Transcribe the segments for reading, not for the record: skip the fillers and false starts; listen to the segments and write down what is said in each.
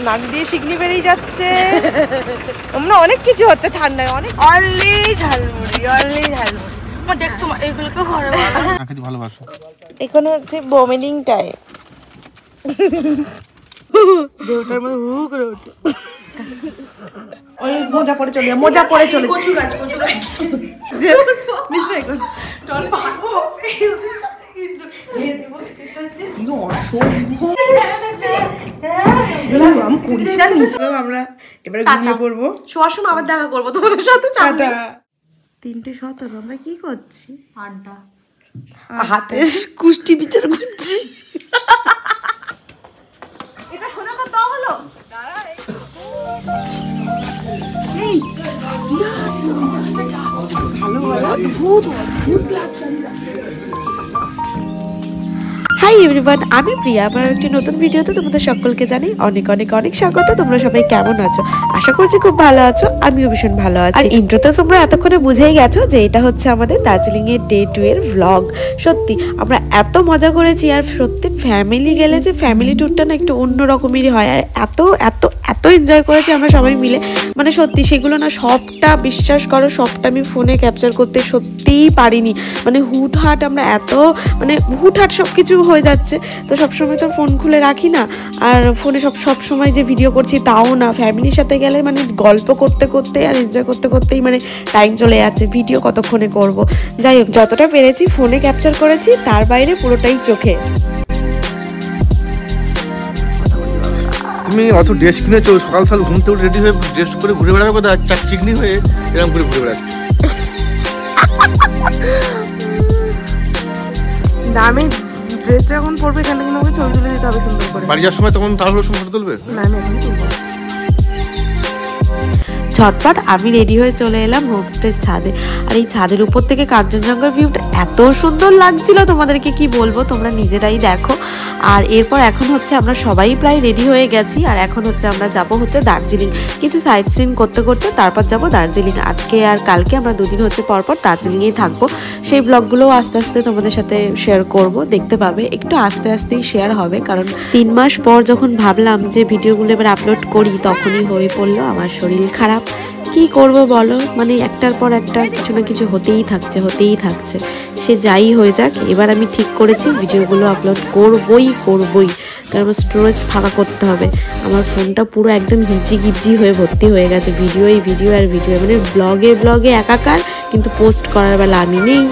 নাক দিয়ে শিকনি বেরিয়ে যাচ্ছে। আমরা অনেক কিছু হচ্ছে ঠান্ডায়, অনেক অনলি ঝালমুড়ি, অনলি ঝালমুড়ি। আমার দেখছো এগুলোকে ঘরে ভালোবাসো। এখন হচ্ছে বমিটিং টাইম। দেহটার মধ্যে হু করে ওঠে। ওই মোজা পরে চলে, মোজা পরে চলে। কচু গাছ যে নিশ্চয়ই এখন চল পারবো আমরা এবারে ঘুমিয়ে পড়বো। শোয়ার সময় আবার দেখা করবো তোমাদের সাথে। 3:17 আমরা কি করছি? আড্ডা। হাতে কুষ্টি বিচার করছি। এটা শোনা তো তাও হলো। হাই এভরিওয়ান, আমি প্রিয়া। আমার একটি নতুন ভিডিওতে তোমাদের সকলকে জানাই অনেক অনেক অনেক স্বাগত। তোমরা সবাই কেমন আছো? আশা করছি খুব ভালো আছো। আমিও ভীষণ ভালো আছি। আর ইন্ট্রোতে তোমরা এতক্ষণে বুঝেই গেছো যে এটা হচ্ছে আমাদের দার্জিলিং এর ডে 2 এর ভ্লগ। সত্যি আমরা এত মজা করেছি, আর সত্যি ফ্যামিলি গেলে যে ফ্যামিলি ট্যুরটা না একটু অন্য রকমেরই হয়। আর এত এত এত এনজয় করেছি আমরা সবাই মিলে, মানে সত্যি সেগুলো না সবটা, বিশ্বাস করো সবটা আমি ফোনে ক্যাপচার করতে সত্যিই পারিনি। মানে হুটহাট আমরা এত, মানে হুটহাট সব কিছু হয়ে যাচ্ছে। তো সবসময় তো ফোন খুলে রাখি না, আর ফোনে সব সময় যে ভিডিও করছি তাও না। ফ্যামিলির সাথে গেলে মানে গল্প করতে করতে আর এনজয় করতে করতেই মানে টাইম চলে যাচ্ছে। ভিডিও কতক্ষণে করব। যাই হোক, যতটা পেরেছি ফোনে ক্যাপচার করেছি, তার বাইরে পুরোটাই চোখে। তুমি অত ড্রেস কিনেছো, সকাল সকাল ঘুম থেকে রেডি হয়ে ড্রেস করে ঘুরে বেড়াবে কোথায়? চিকনি হয়ে এরকম করে ঘুরে বেড়াচ্ছে। আমি ড্রেসটা এখন পরবে, এখানে কিন্তু আমাকে ছবি তুলে দিতে হবে সুন্দর করে। বাড়ি যাওয়ার সময় তখন তাহলে ফটো তুলবে না, আমি এখন তুলবো। ঝটপট আমি রেডি হয়ে চলে এলাম হোমস্টের ছাদে। আর এই ছাদের উপর থেকে কাঞ্চনজঙ্ঘার ভিউটা এত সুন্দর লাগছিল, তোমাদেরকে কি বলবো, তোমরা নিজেরাই দেখো। আর এরপর এখন হচ্ছে আমরা সবাই প্রায় রেডি হয়ে গেছি, আর এখন হচ্ছে আমরা যাব হচ্ছে দার্জিলিং। কিছু সাইট সিন করতে করতে তারপর যাব দার্জিলিং। আজকে আর কালকে আমরা দুদিন হচ্ছে পরপর দার্জিলিংয়েই থাকবো। সেই ব্লগগুলোও আস্তে আস্তে তোমাদের সাথে শেয়ার করব, দেখতে পাবে। একটু আস্তে আস্তেই শেয়ার হবে, কারণ 3 মাস পর যখন ভাবলাম যে ভিডিওগুলো এবার আপলোড করি, তখনই হয়ে পড়লো আমার শরীর খারাপ। কি করব বলো, মানে একটার পর একটা কিছু না কিছু হতেই থাকছে। সে যাই হয়ে যাক, এবার আমি ঠিক করেছি ভিডিওগুলো আপলোড করবই, কারণ আমার স্টোরেজ ফাঁকা করতে হবে। আমার ফোনটা পুরো একদম হিজি হয়ে ভর্তি হয়ে গেছে ভিডিও আর ভিডিও, মানে ব্লগে একাকার, কিন্তু পোস্ট করার বেলা আমি নেই।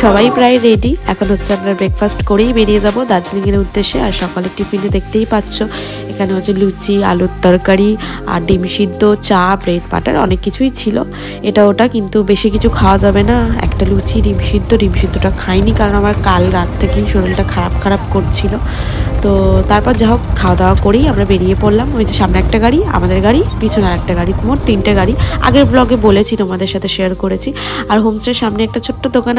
সবাই প্রায় রেডি। এখন হচ্ছে আমরা ব্রেকফাস্ট করেই বেরিয়ে যাব দার্জিলিংয়ের উদ্দেশ্যে। আর সকালের টিফিনে দেখতেই পাচ্ছ এখানে হচ্ছে লুচি, আলুর তরকারি, আর ডিম সিদ্ধ, চা, ব্রেড বাটার, অনেক কিছুই ছিল এটা ওটা, কিন্তু বেশি কিছু খাওয়া যাবে না। একটা লুচি, ডিমসিদ্ধটা খাইনি, কারণ আমার কাল রাত থেকেই শরীরটা খারাপ করছিল। তো তারপর যা হোক খাওয়া দাওয়া করেই আমরা বেরিয়ে পড়লাম। ওই যে সামনে একটা গাড়ি, আমাদের গাড়ি, পিছনে আর একটা গাড়ি, মোট 3টে গাড়ি। আগের ব্লগে বলেছি, তোমাদের সাথে শেয়ার করেছি। আর হোমস্টের সামনে একটা ছোট্ট দোকান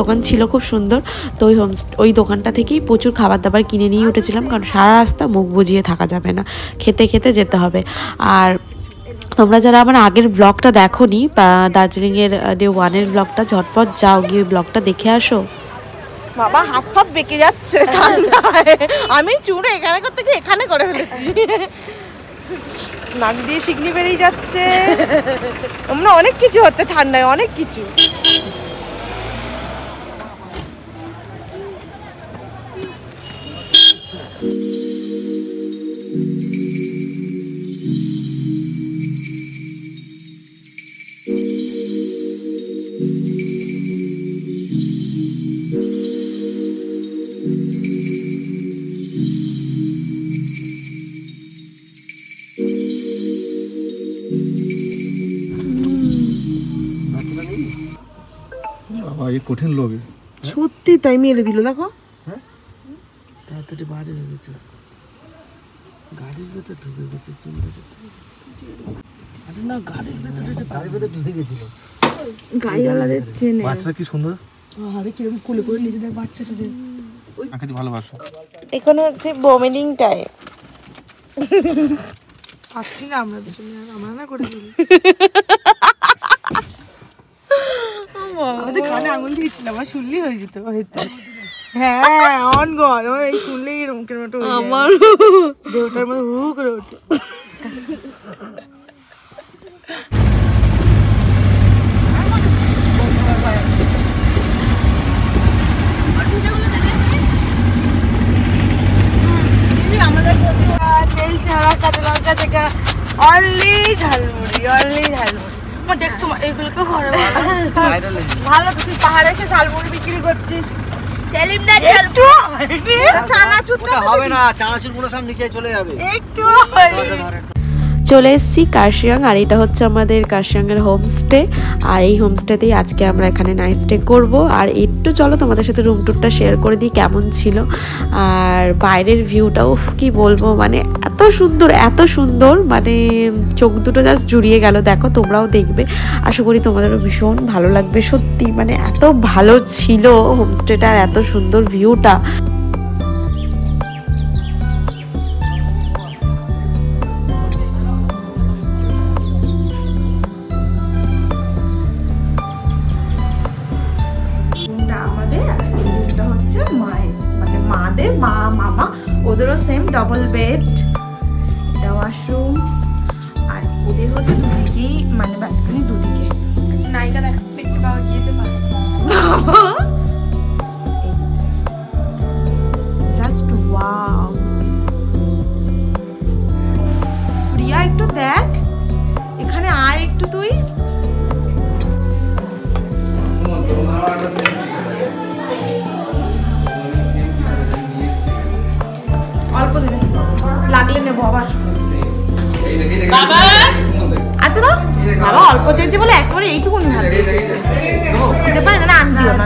দোকান ছিল খুব সুন্দর। তো ওই দোকানটা থেকেই প্রচুর খাবার দাবার কিনে নিয়ে উঠেছিলাম, কারণ সারা রাস্তা মুখ বুজিয়ে থাকা যাবে না, খেতে যেতে হবে। আর তোমরা যারা আমার আগের ব্লগটা দেখোনি, বা দার্জিলিংয়ের ডে 1 এর ব্লগটা, ঝটপট যাও গিয়ে ব্লগটা দেখে আসো। বাবা হাত ফাত বেঁকে যাচ্ছে ঠান্ডায়। আমি চুড়ে এখানে করতে গিয়ে এখানে করে ফেলেছি। নাক দিয়ে শিকনি বেরিয়ে যাচ্ছে। আমরা অনেক কিছু হচ্ছে ঠান্ডায়, অনেক কিছু। কঠিন লোক সত্যি, তাই মেরে দিল দেখো। তাড়াতাড়ি বাড়ি হয়ে গেছে। গাড়ির ভেতর ঢুকে গেছে চিন্তা করতে। আরে না, গাড়ির ভেতর ঢুকে গেছিল। গাড়িওয়ালাদের চেনে। বাচ্চাটা কি সুন্দর, আরে কিরকম কোলে করে নিয়ে যায় বাচ্চাটাদের। আমাকে ভালোবাসো। এখানে হচ্ছে বমিটিং টাইম। আসছি না আমরা দুজনে, আর আমরা না করে দিই। আমাদের কানে আঙুল দিয়েছিলাম, আমার শুনলি হয়ে যেত হয়তো। হ্যাঁ অন গর, এই শুনলেই এরকম কেন একটা আমার দেহটার মধ্যে হু করে ওঠে। তেল ছাড়া কাঁচা লঙ্কা থেকে অনলি ঝালমুড়ি, অনলি ঝালমুড়ি। আমার দেখছো এগুলোকে ঘরে ভালো, তুই পাহাড়ে এসে ঝালমুড়ি বিক্রি করছিস। সেলিমদা একটু চানাচুর হবে না, চানাচুর পুরো সব নিচে চলে যাবে। একটু চলে এসেছি কার্শিয়াং, আর এটা হচ্ছে আমাদের কার্শিয়াংয়ের হোমস্টে। আর এই হোমস্টেতেই আজকে আমরা এখানে নাইট স্টে করবো। আর একটু চলো তোমাদের সাথে রুম টুরটা শেয়ার করে দিই কেমন ছিল। আর বাইরের ভিউটা উফ কি বলবো, মানে এত সুন্দর মানে চোখ দুটো জাস্ট জুড়িয়ে গেল। দেখো তোমরাও দেখবে, আশা করি তোমাদেরও ভীষণ ভালো লাগবে। সত্যি মানে এত ভালো ছিল হোমস্টেটা, আর এত সুন্দর ভিউটা। মা মামা ওদেরও সেম ডবল বেড, এটা ওয়াশরুম। আর ওদের হচ্ছে দুদিকেই মানে ব্যালকনি, দুদিকে নায়িকা দেখতে পাওয়া গিয়েছে। Just wow. প্রিয়া একটু দেখ, এখানে আয় একটু তুই। অল্প দেবে, লাগলে নেবো আবার। বাবা অল্প চেয়েছে বলে একবারে এইটুকু খেতে পারে না। আনবিও না,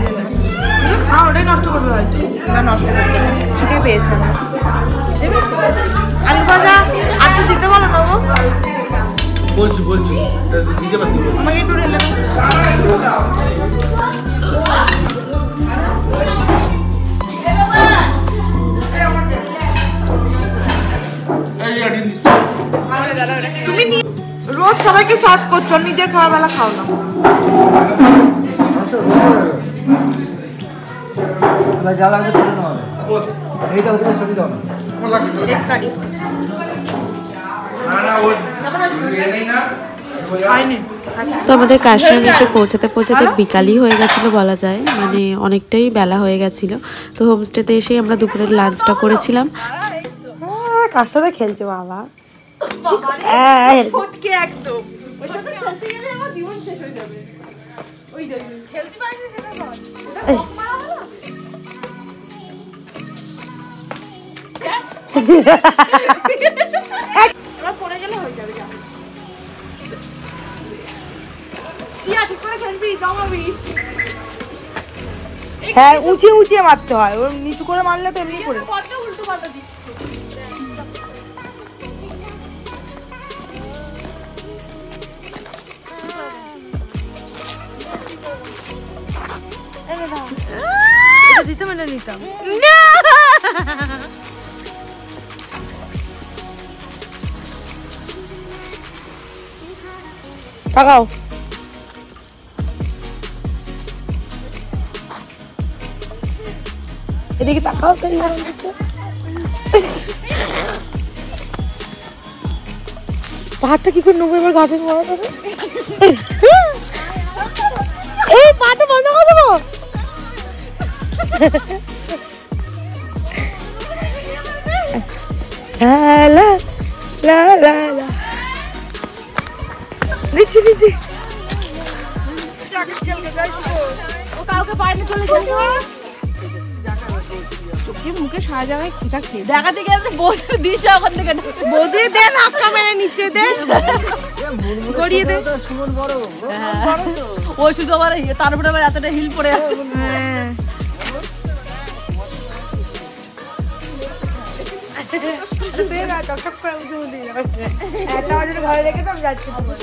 খাও, ওটাই নষ্ট করবে হয়তো। না নষ্ট করবে না, খেতে পেয়েছে না। আলু ভাজা আর তো দিতে বলো নেবো। বলছি দিতে পারতি, আমাকে একটু ঢেলে দাও। তুমি রোজ সবাইকে সার্ভ করছো, নিজে খাওয়া বেলা খাও না। যা লাগবে তুলে নেওয়া হবে, এইটা ওদের সরি দাও না। তো আমাদের কার্শিয়াং এসে পৌঁছাতে বিকালই হয়ে গেছিলো বলা যায়, মানে অনেকটাই বেলা হয়ে গেছিলো। তো হোমস্টেতে এসেই আমরা দুপুরের লাঞ্চটা করেছিলাম। কার সাথে খেলছে বাবা? একদম পড়ে গেলে হয়ে যাবে। হ্যাঁ উঁচিয়ে উঁচিয়ে মারতে হয়, ওর নিচু করে মারলে তো এমনি করে উল্টো পাল্টা দিচ্ছে। দিতে মানে নিতাম তাকাও। এদিকে তাকাও। পাহাড়টা কি করে নেবো এবার? গাছের মারা এই পাটা বন্ধ করে দেবো। নিচে নিচে কাউকে পাড়ে চলে চোখে মুখে সারা জায়গায় খোঁচা খেয়ে দেখা থেকে বৌদি দিস না, ওখান থেকে বৌদি দে নাকটা মেরে নিচে দে গড়িয়ে দে। ও শুধু আমার তার উপরে আবার এতটা হিল পড়ে যাচ্ছে।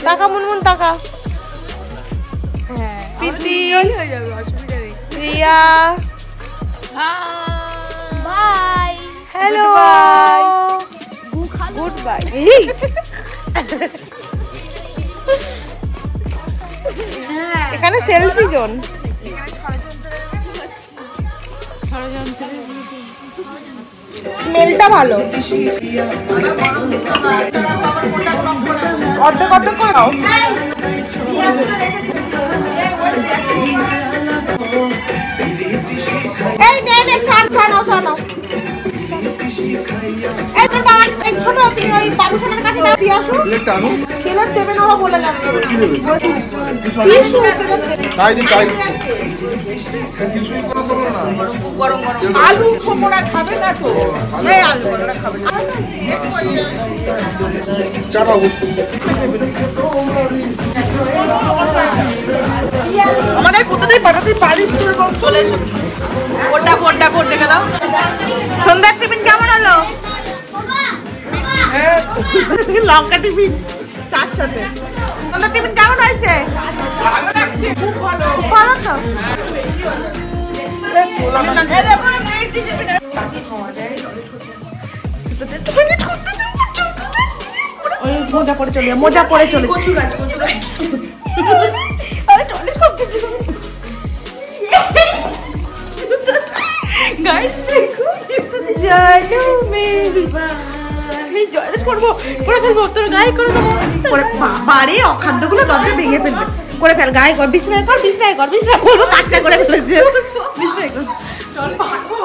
টাকা মুনমুন টাকা। হ্যাঁ প্রীতি হয়ে যাবে, অসুবিধা নেই। প্রিয়া বাই। Hello good bye. এখানে সেলফি জোন। স্মেলটা ভালো। অর্ধেক অর্ধেক করে দাও। এই নে নে ছাড় ছাড় নাও ছাড় নাও। এই তোর বাবা এই ছোট তুই ওই বাবুসোনার কাছে দাও দিয়ে আসো। প্লেটটা আনো। খেলার দেবে না বলে যাচ্ছে। কি দেবে? টিস্যু খেলার দেবে। তাই দিন তাই। আলু পকোড়া খাবে না তো? এই আলু পকোড়া খাবে না। চাটা বসে। আমাদের কোথাতেই পাঠাতে পারিস তোর বাবা চলে এসো। কোনটা কোনটা কোন দেখে দাও। সন্ধ্যার টিফিন কেমন হলো? লঙ্কা টিফিন চার সাথে। সন্ধ্যার টিফিন কেমন হয়েছে? খুব ভালো। ভালো তো? মোজা পরে চলে মোজা পরে চলে গাইস দেখো জানো মেরি আমি জয়েন করবো করে ফেলবো তোর গায়ে করে দেবো করে বাড়ি অখাদ্যগুলো দরজা ভেঙে ফেলবে করে ফেল গায়ে কর বিছনায় কর বিছনায় কর বিছনায় করবো কাচ্চা করে ফেলেছে বিছনায় কর চল পারবো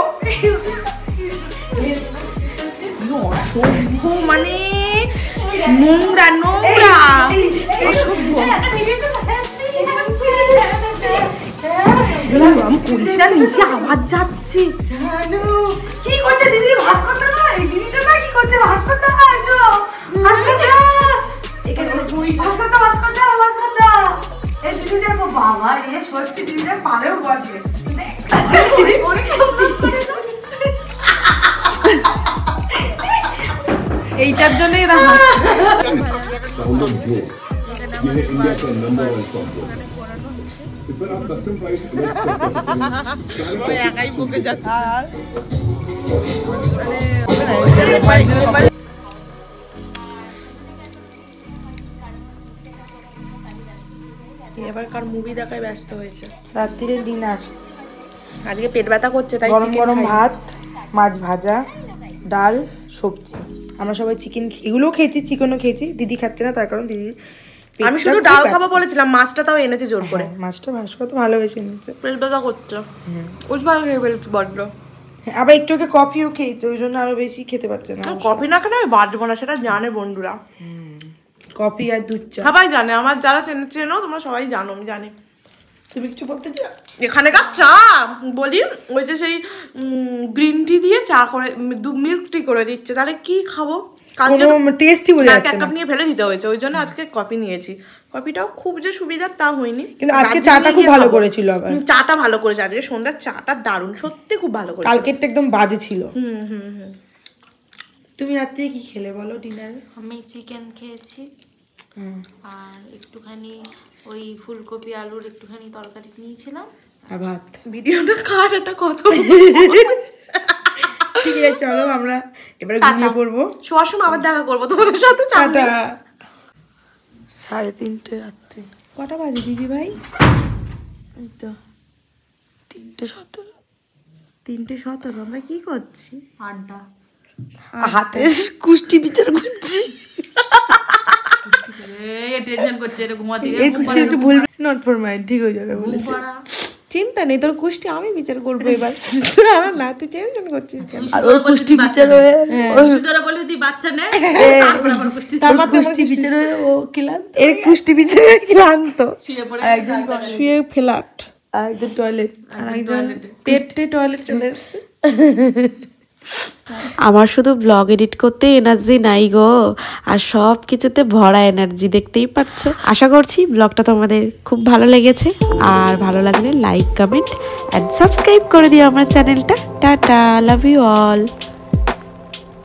অসভ্য মানে নোংরা নোংরা অসভ্য আমি পুলিশরা নিচে আওয়াজ যাচ্ছে কি করছে দিদি ভাস করতে না এই দিদিটা না কি করছে ভাস করতে আসো ভাস করতে এখানে ভাস করতে এই দিদি দেখো বাবা এ সত্যি দিদিটা পারেও বসে এইটার জন্যই এরা ये इंडिया का नंबर 1 स्टॉक है। इस पर आप कस्टम प्राइस একাই বকে যাচ্ছে এবার কার মুভি দেখায় ব্যস্ত হয়েছে রাত্রিরে ডিনার আজকে পেট ব্যথা করছে তাই গরম গরম ভাত মাছ ভাজা ডাল সবজি আমরা সবাই চিকেন এগুলোও খেয়েছি চিকেনও খেয়েছি দিদি খাচ্ছে না তার কারণ দিদি আমি শুধু ডাল খাবো বলেছিলাম মাছটা তাও এনেছে জোর করে মাছটা ভাস্কর তো ভালোবেসে নিয়েছে পেট ব্যথা করছে উজবাল খেয়ে ফেলছি বড্ড আবার একটু আগে কফিও খেয়েছে ওই জন্য আরো বেশি খেতে পারছে না কফি না খেলে আমি বাঁচবো না সেটা জানে বন্ধুরা কফি আর দুধ চা সবাই জানে আমার যারা চেনো তোমরা সবাই জানো আমি জানি তুমি কিছু বলতে চাও এখানেকার চা বলি ওই যে সেই গ্রিন টি দিয়ে চা করে মিল্ক টি করে দিচ্ছে তাহলে কি খাবো টেস্টি বলে যাচ্ছে এক কাপ নিয়ে ফেলে দিতে হয়েছে ওই জন্য আজকে কফি নিয়েছি কফিটাও খুব যে সুবিধার তা হয়নি কিন্তু আজকে চাটা খুব ভালো করেছিল আবার চাটা ভালো করেছে আজকে সন্ধ্যার চাটা দারুণ সত্যি খুব ভালো করেছে কালকেরটা একদম বাজে ছিল হুম তুমি রাত্রে কি খেলে বলো ডিনারে আমি চিকেন খেয়েছি আর একটুখানি ওই ফুলকপি আলুর একটুখানি তরকারি নিয়েছিলাম আর ভাত ভিডিওটা কার একটা কথা ঠিক আছে চলো আমরা এবারে ঘুমিয়ে পড়বো শোয়ার সময় আবার দেখা করবো তোমাদের সাথে টাটা 3:30 রাত্রি কটা বাজে দিদি ভাই এই তো 3:17 আমরা কি করছি আড্ডা হাতে কুষ্টি বিচার করছি এই টেনশন করছে এরকম ঘুমাতে এই কুস্তি একটু ভুল নট ফর মাইন্ড ঠিক হয়ে যাবে বলেছে চিন্তা নেই তোর কুষ্টি আমি বিচার করবো এবার না তুই টেনশন করছিস কেন আর ওর কুষ্টি বিচার হয়ে সুদরা বলবি তুই বাচ্চা নে তারপর আবার কুষ্টি তারপর কুস্তি বিচার হয়ে ও ক্লান্ত এর কুস্তি বিচার ক্লান্ত শুয়ে পড়ে একজন শুয়ে ফ্ল্যাট আর একজন টয়লেট আর একজন পেটে টয়লেট চলে এসেছে আমার শুধু ব্লগ এডিট করতে এনার্জি নাই গো আর সব কিছুতে ভরা এনার্জি দেখতেই পাচ্ছ আশা করছি ব্লগটা তোমাদের খুব ভালো লেগেছে আর ভালো লাগলে লাইক কমেন্ট অ্যান্ড সাবস্ক্রাইব করে দিও আমার চ্যানেলটা টাটা লাভ ইউ অল